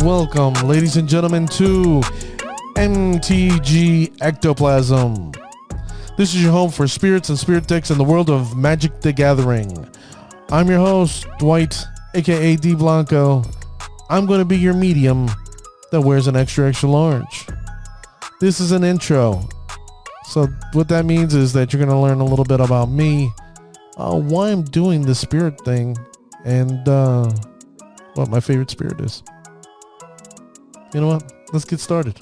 Welcome, ladies and gentlemen, to MTG Ectoplasm. This is your home for spirits and spirit decks in the world of Magic the Gathering. I'm your host, Dwight, aka D Blanco. I'm going to be your medium that wears an extra large. This is an intro. So what that means is that you're going to learn a little bit about me, why I'm doing the spirit thing, and what my favorite spirit is. You know what? Let's get started.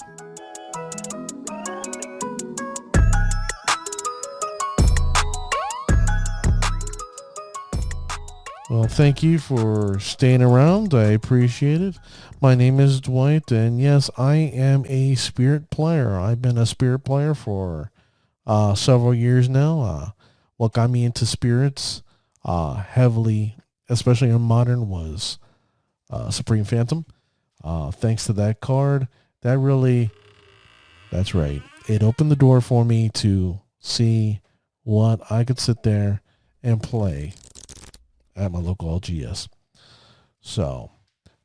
Well, thank you for staying around. I appreciate it. My name is Dwight, and yes, I am a spirit player. I've been a spirit player for several years now. What got me into spirits heavily, especially in Modern, was Supreme Phantom. Thanks to that card, that's right. It opened the door for me to see what I could sit there and play at my local LGS. So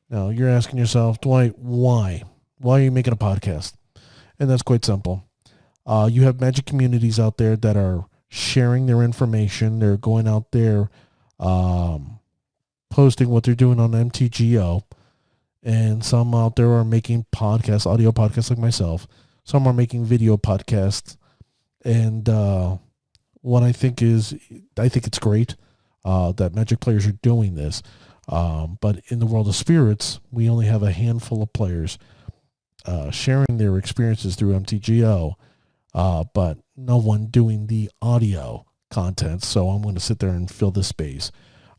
now you're asking yourself, Dwight, why? Why are you making a podcast? And that's quite simple. You have Magic communities out there that are sharing their information. They're going out there posting what they're doing on MTGO. And some out there are making podcasts, audio podcasts like myself. Some are making video podcasts. And what I think it's great that Magic players are doing this. But in the world of spirits, we only have a handful of players sharing their experiences through MTGO, but no one doing the audio content. So I'm going to sit there and fill this space.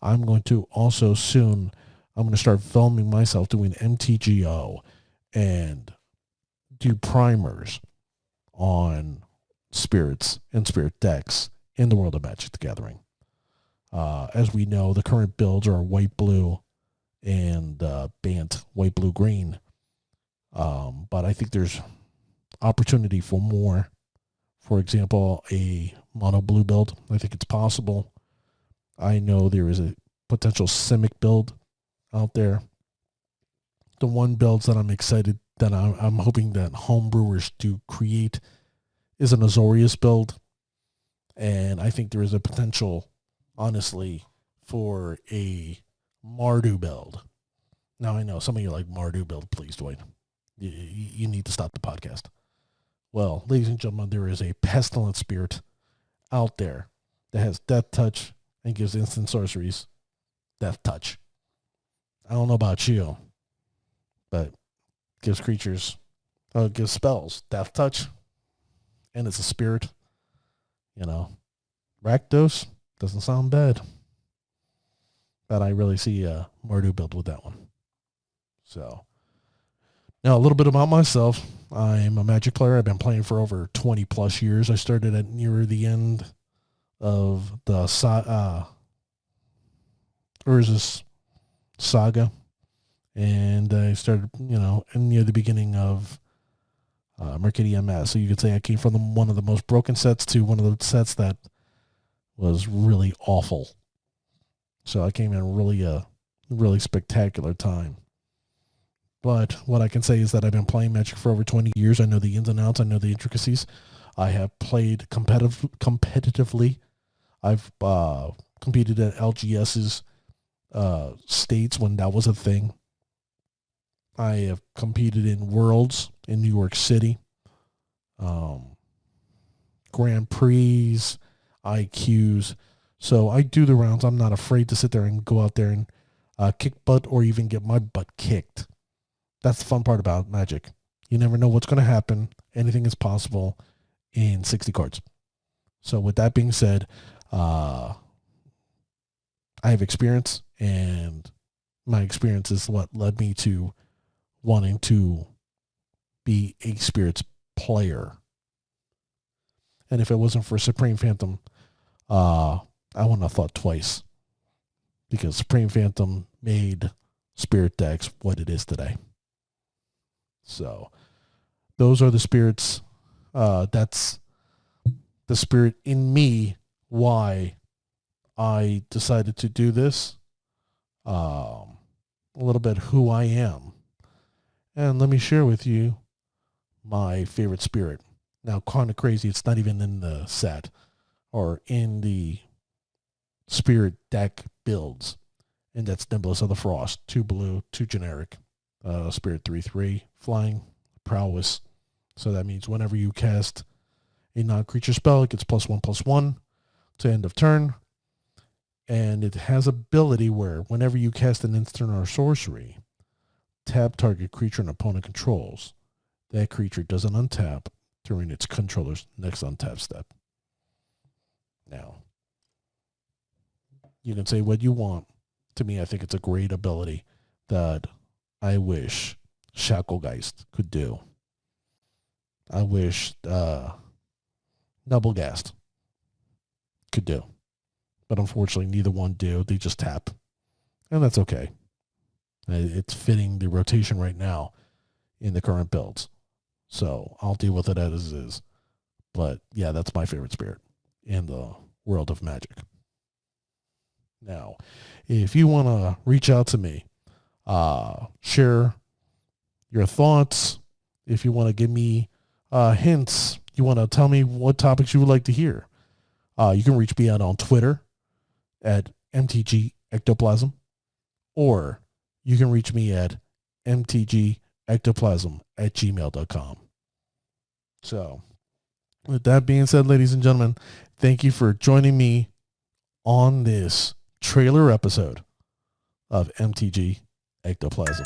I'm going to also soon... I'm going to start filming myself doing MTGO and do primers on spirits and spirit decks in the world of Magic the Gathering. As we know, the current builds are white, blue, and Bant, white, blue, green. But I think there's opportunity for more. For example, a mono blue build. I think it's possible. I know there is a potential Simic build out there. The one builds that I'm excited that I'm hoping that homebrewers do create is an Azorius build, and I think there is a potential, honestly, for a Mardu build. Now I know some of you are like, Mardu build, please, Dwight. You need to stop the podcast. Well, ladies and gentlemen, there is a pestilent spirit out there that has Death Touch and gives instant sorceries Death Touch. I don't know about you, but gives spells Death Touch, and it's a spirit. Rakdos doesn't sound bad, but I really see a Mardu build with that one. So now a little bit about myself. I'm a Magic player. I've been playing for over 20 plus years. I started at near the end of the Urza's saga, and I started near the beginning of Mercadian Mass. So you could say I came from one of the most broken sets to one of the sets that was really awful. So I came in really spectacular time. But what I can say is that I've been playing Magic for over 20 years. I know the ins and outs. I know the intricacies. I have played competitively. I've competed at LGS's states when that was a thing. I have competed in Worlds in New York City, Grand Prix, IQs. So I do the rounds. I'm not afraid to sit there and go out there and kick butt or even get my butt kicked. That's the fun part about Magic. You never know what's going to happen. Anything is possible in 60 cards. So with that being said, I have experience, and my experience is what led me to wanting to be a spirits player. And if it wasn't for Supreme Phantom, I wouldn't have thought twice, because Supreme Phantom made spirit decks what it is today. So those are the spirits. That's the spirit in me, why I decided to do this. A little bit who I am. And let me share with you my favorite spirit. Now, kind of crazy, it's not even in the set or in the spirit deck builds. And that's Nimbus of the Frost. 2 blue, 2 generic. Spirit 3/3, flying, prowess. So that means whenever you cast a non-creature spell, it gets +1/+1 to end of turn. And it has ability where whenever you cast an instant or sorcery, tap target creature an opponent controls. That creature doesn't untap during its controller's next untap step. Now, you can say what you want. To me, I think it's a great ability that I wish Shacklegeist could do. I wish Nubblegast could do. But unfortunately, neither one do. They just tap. And that's okay. It's fitting the rotation right now in the current builds. So I'll deal with it as is. But yeah, that's my favorite spirit in the world of Magic. Now, if you want to reach out to me, share your thoughts, if you want to give me hints, you want to tell me what topics you would like to hear, you can reach me out on Twitter at MTG Ectoplasm, or you can reach me at mtgectoplasm@gmail.com. So, with that being said, ladies and gentlemen, thank you for joining me on this trailer episode of MTG Ectoplasm.